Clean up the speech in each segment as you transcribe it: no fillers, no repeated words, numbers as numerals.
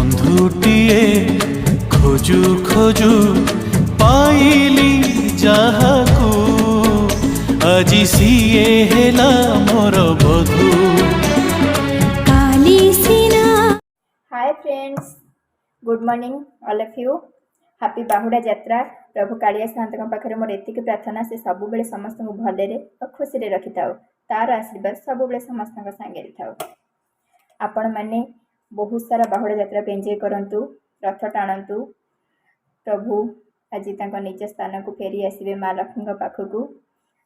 ବନ୍ଧୁଟିଏ ଖୋଜୁ ଖୋଜୁ ପାଇଲି ଯାହାକୁ ଆଜି ସିଏ ହେଲା ମୋର ବଧୁ। Hi friends, good morning all of you. Happy Bahuda Yatra. प्रभु कालिया साहंत पाखे मोर एतिक प्रार्थना से सब बेले समस्त भले और खुशी रखि था, तार आशीर्वाद सब बेले समस्त सांगे था। आपण मैंने बहुत सारा बाहुड़ा यात्रा को एंजॉय करंतु, रथ टाणु। प्रभु आज निज स्थान को फेरी आसवे माँ लक्ष्मी पाखक।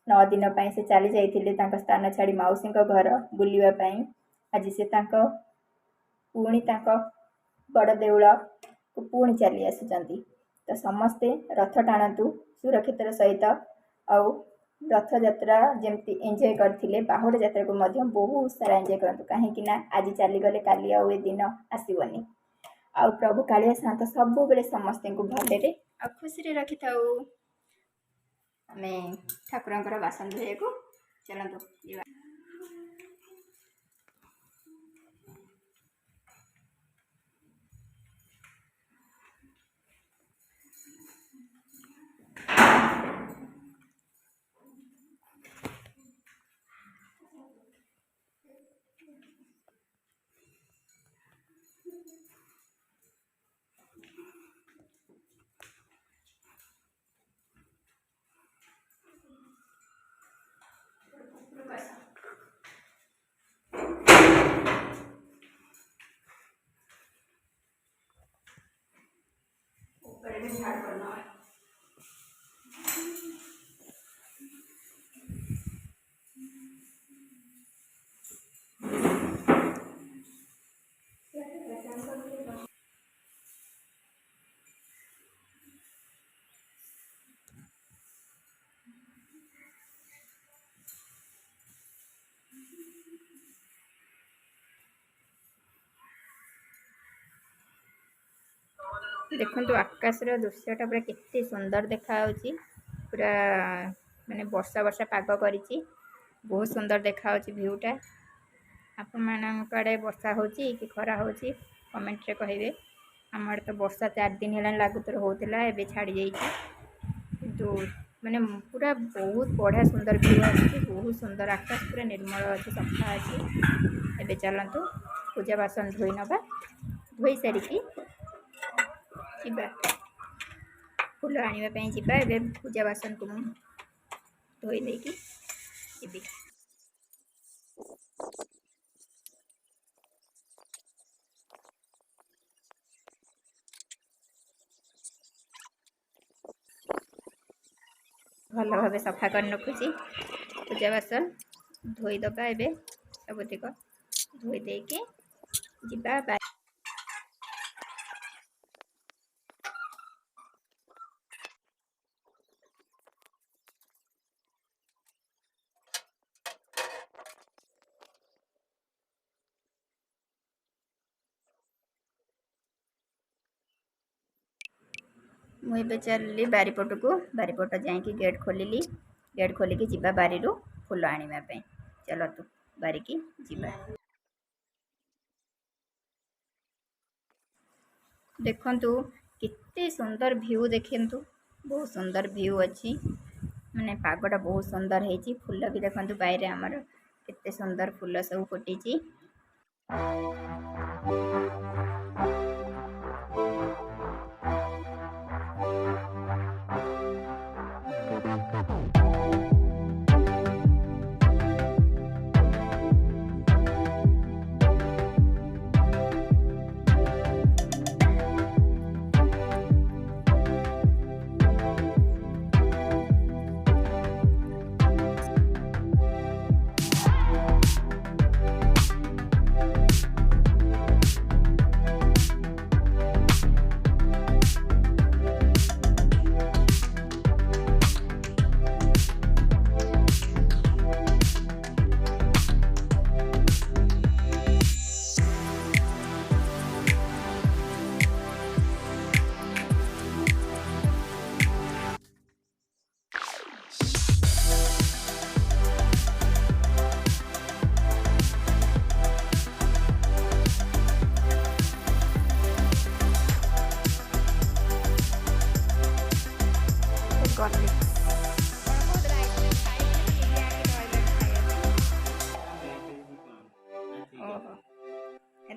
9 दिन से चली जाते स्थान छाड़ी मौसी घर बुलवाई। आज से पुणी बड़ देउल को पुणी चली आसुचंती। तो समस्ते रथ टाणु सुरक्षितर सहित। आउ रथ यात्रा जमती एंजॉय करथिले, बाहुड़ा यात्रा को मध्य बहुत सारा एंजॉय करंतु, कहीं आज चली गले काली आउ ए दिन आसीबनी। आउ प्रभु कालिया साहंत सब बेले समस्त को भले आ खुशी रखि था। आम ठाकुर बासन धोया को चलतु। देखो आकाशर दृश्यटा पूरा केते सुंदर देखा पूरा माने वर्षा वर्षा पाग करिछि। बहुत सुंदर देखा भ्यूटा। आपण मानक आड़े वर्षा होची कि खरा होची कमेंट रे कहिबे। हम आड़े तो वर्षा 4 दिन हेला लागुतर होतला, एबे छाड़ी जाईछि। किंतु माने पूरा बहुत बढ़िया सुंदर व्यू आछि। बहुत सुंदर आकाश पूरा निर्मल अछि, सफा अछि। एबे चलंतु पूजा बासन धोई नबा। धोई सारिकी जीवा फूल आने जीवा। ए पूजा बासन को धोई देकी जीवी। भल भाव सफा कर रखुची। पूजा बासन धोई दबा। ए सबुतिक धोई देकी जीवा। मुझे चलली बारीपट को। बारीपट जाकि गेट खोलिली। गेट खोलिकी जीवा बारी रू फूल आने। चलो तू बारिकी जीवा। देखंतु कितने सुंदर व्यू देखंतु। बहुत सुंदर व्यू अच्छी। माने पागटा बहुत सुंदर है। फूल भी देखंतु बाहर आमर कितने सुंदर फूल सब फुटी।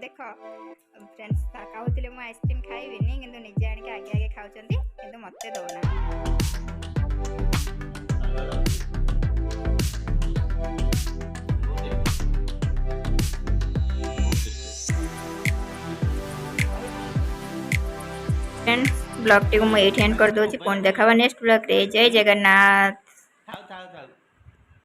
देख फ्रेंड्स कहते मुझे आइसक्रीम खाइबिनी कि निजे आगे आगे खाऊँ कि मत दौना। फ्रेंड्स ब्लॉग टी को मुझे एंड कर दूँ पुणी देखा नेक्स्ट ब्लॉग रे। जय जगन्नाथ।